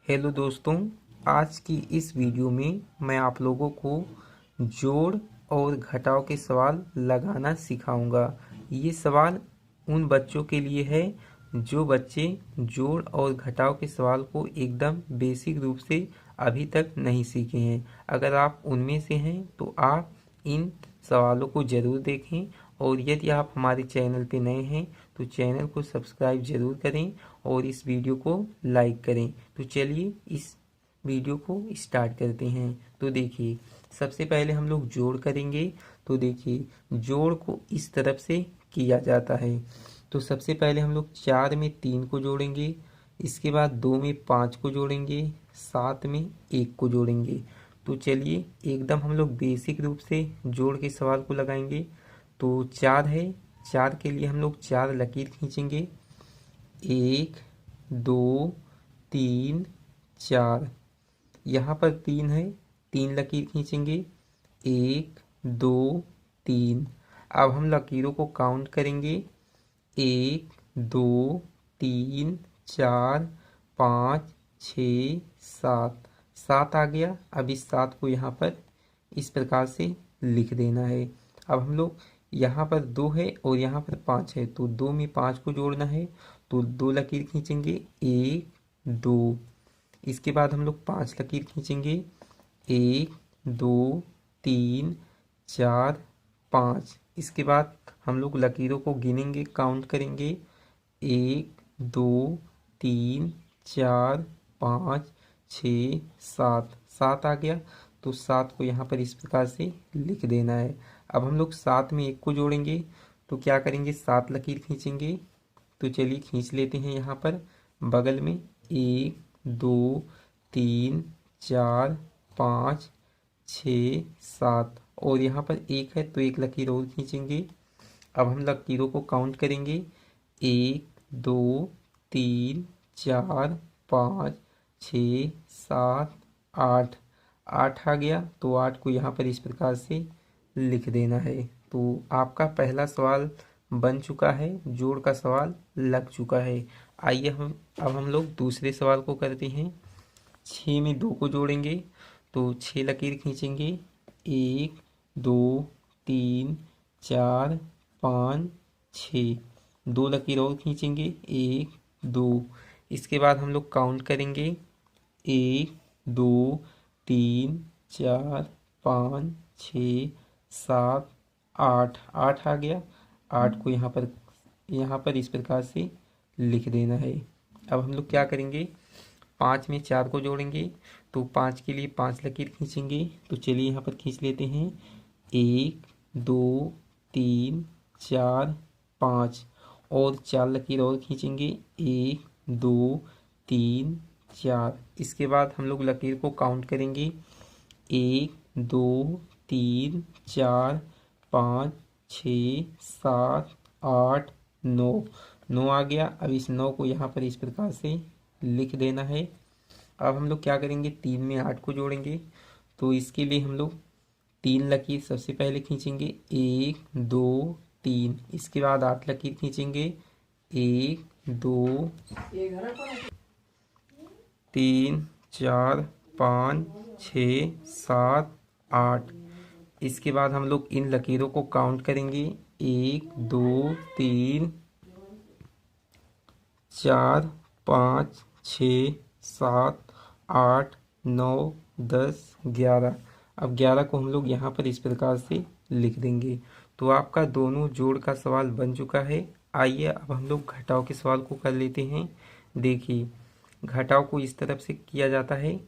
Hello दोस्तों, आज की इस वीडियो में मैं आप लोगों को जोड़ और घटाव के सवाल लगाना सिखाऊंगा। ये सवाल उन बच्चों के लिए है जो बच्चे जोड़ और घटाव के सवाल को एकदम बेसिक रूप से अभी तक नहीं सीखे हैं। अगर आप उनमें से हैं तो आप इन सवालों को ज़रूर देखें, और यदि आप हमारे चैनल पे नए हैं तो चैनल को सब्सक्राइब ज़रूर करें और इस वीडियो को लाइक करें। तो चलिए इस वीडियो को स्टार्ट करते हैं। तो देखिए, सबसे पहले हम लोग जोड़ करेंगे। तो देखिए, जोड़ को इस तरफ से किया जाता है। तो सबसे पहले हम लोग 4 में 3 को जोड़ेंगे, इसके बाद 2 में 5 को जोड़ेंगे, 7 में 1 को जोड़ेंगे। तो चलिए एकदम हम लोग बेसिक रूप से जोड़ के सवाल को लगाएंगे। तो 4 है, 4 के लिए हम लोग 4 लकीर खींचेंगे। 1 2 3 4। यहाँ पर 3 है, 3 लकीर खींचेंगे। 1 2 3। अब हम लकीरों को काउंट करेंगे। 1 2 3 4 5 6 7। 7 आ गया। अब इस 7 को यहाँ पर इस प्रकार से लिख देना है। अब हम लोग यहाँ पर 2 है और यहाँ पर 5 है, तो 2 में 5 को जोड़ना है। तो 2 लकीर खींचेंगे, 1 2। इसके बाद हम लोग 5 लकीर खींचेंगे, 1 2 3 4 5। इसके बाद हम लोग लकीरों को गिनेंगे, काउंट करेंगे। 1 2 3 4 5 6 7। 7 आ गया। तो 7 को यहाँ पर इस प्रकार से लिख देना है। अब हम लोग 7 में 1 को जोड़ेंगे, तो क्या करेंगे, 7 लकीर खींचेंगे। तो चलिए खींच लेते हैं यहाँ पर बगल में। 1 2 3 4 5 6 7, और यहाँ पर 1 है तो 1 लकीर और खींचेंगे। अब हम लकीरों को काउंट करेंगे। 1 2 3 4 5 6 7 8। 8 आ गया। तो 8 को यहाँ पर इस प्रकार से लिख देना है। तो आपका पहला सवाल बन चुका है, जोड़ का सवाल लग चुका है। आइए अब हम लोग दूसरे सवाल को करते हैं। 6 में 2 को जोड़ेंगे, तो 6 लकीर खींचेंगे। 1 2 3 4 5 6। 2 लकीर और खींचेंगे, 1 2। इसके बाद हम लोग काउंट करेंगे। 1 2 3 4 5 6 7 8। 8 आ गया। 8 को यहाँ पर इस प्रकार से लिख देना है। अब हम लोग क्या करेंगे, 5 में 4 को जोड़ेंगे, तो 5 के लिए 5 लकीर खींचेंगे। तो चलिए यहाँ पर खींच लेते हैं। 1 2 3 4 5, और 4 लकीर और खींचेंगे। 1 2 3 4। इसके बाद हम लोग लकीर को काउंट करेंगे। 1 2 3 4 5 6 7 8 9। 9 आ गया। अब इस 9 को यहाँ पर इस प्रकार से लिख देना है। अब हम लोग क्या करेंगे, 3 में 8 को जोड़ेंगे, तो इसके लिए हम लोग 3 लकीर सबसे पहले खींचेंगे। 1 2 3। इसके बाद 8 लकीर खींचेंगे। 1 2 3 4 5 6 7 8। इसके बाद हम लोग इन लकीरों को काउंट करेंगे। 1 2 3 4 5 6 7 8 9 10 11। अब 11 को हम लोग यहाँ पर इस प्रकार से लिख देंगे। तो आपका दोनों जोड़ का सवाल बन चुका है। आइए अब हम लोग घटाव के सवाल को कर लेते हैं। देखिए, घटाव को इस तरफ से किया जाता है।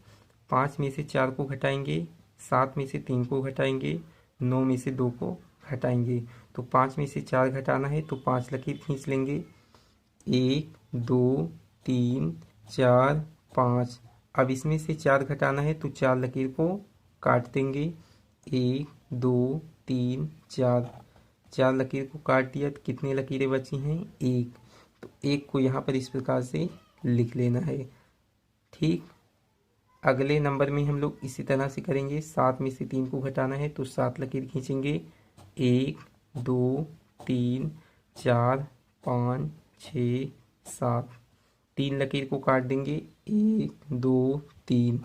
5 में से 4 को घटाएंगे, 7 में से 3 को घटाएंगे, 9 में से 2 को घटाएंगे। तो 5 में से 4 घटाना है तो 5 लकीर खींच लेंगे। 1 2 3 4 5। अब इसमें से 4 घटाना है तो 4 लकीर को काट देंगे। 1 2 3 4। 4 लकीर को काट दिया तो कितनी लकीरें बची हैं, 1। तो 1 को यहाँ पर इस प्रकार से लिख लेना है। ठीक, अगले नंबर में हम लोग इसी तरह से करेंगे। 7 में से 3 को घटाना है तो 7 लकीर खींचेंगे। 1 2 3 4 5 6 7। तीन लकीर को काट देंगे, 1 2 3।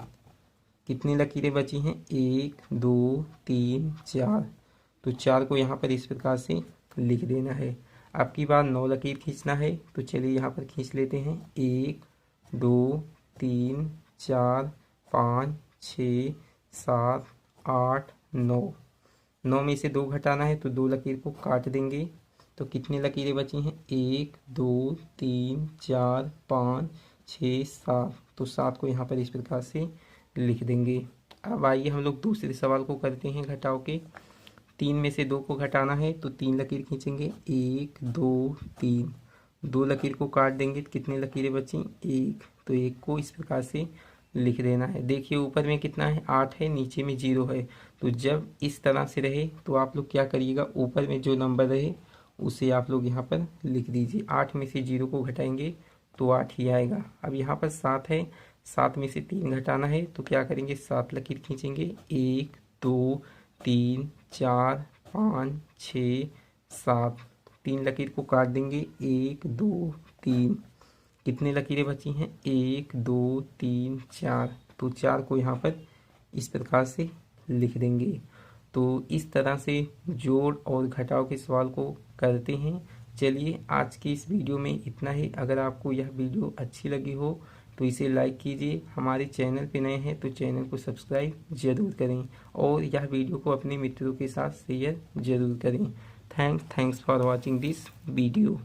कितनी लकीरें बची हैं? 1 2 3 4। तो 4 को यहाँ पर इस प्रकार से लिख देना है। अब की बार 9 लकीर खींचना है, तो चलिए यहाँ पर खींच लेते हैं। 1 2 3 4 5 6 7 8 9। 9 में से 2 घटाना है, तो 2 लकीर को काट देंगे। तो कितनी लकीरें बची हैं? 1 2 3 4 5 6 7। तो 7 को यहाँ पर इस प्रकार से लिख देंगे। अब आइए हम लोग दूसरे सवाल को करते हैं घटाव के। 3 में से 2 को घटाना है, तो 3 लकीर खींचेंगे, 1 2 3। 2 लकीर को काट देंगे, तो कितनी लकीरें बची? 1। तो 1 को इस प्रकार से लिख देना है। देखिए ऊपर में कितना है? 8 है, नीचे में 0 है। तो जब इस तरह से रहे तो आप लोग क्या करिएगा, ऊपर में जो नंबर रहे उसे आप लोग यहाँ पर लिख दीजिए। 8 में से 0 को घटाएंगे तो 8 ही आएगा। अब यहाँ पर 7 है, 7 में से 3 घटाना है, तो क्या करेंगे? 7 लकीर खींचेंगे, 1 2 3 4 5 6 7। 3 लकीर को काट देंगे, 1 2 3। कितनी लकीरें बची हैं? 1 2 3 4। तो 4 को यहाँ पर इस प्रकार से लिख देंगे। तो इस तरह से जोड़ और घटाव के सवाल को करते हैं। चलिए आज की इस वीडियो में इतना ही। अगर आपको यह वीडियो अच्छी लगी हो तो इसे लाइक कीजिए। हमारे चैनल पे नए हैं तो चैनल को सब्सक्राइब जरूर करें और यह वीडियो को अपने मित्रों के साथ शेयर जरूर करें। Thanks for watching this video.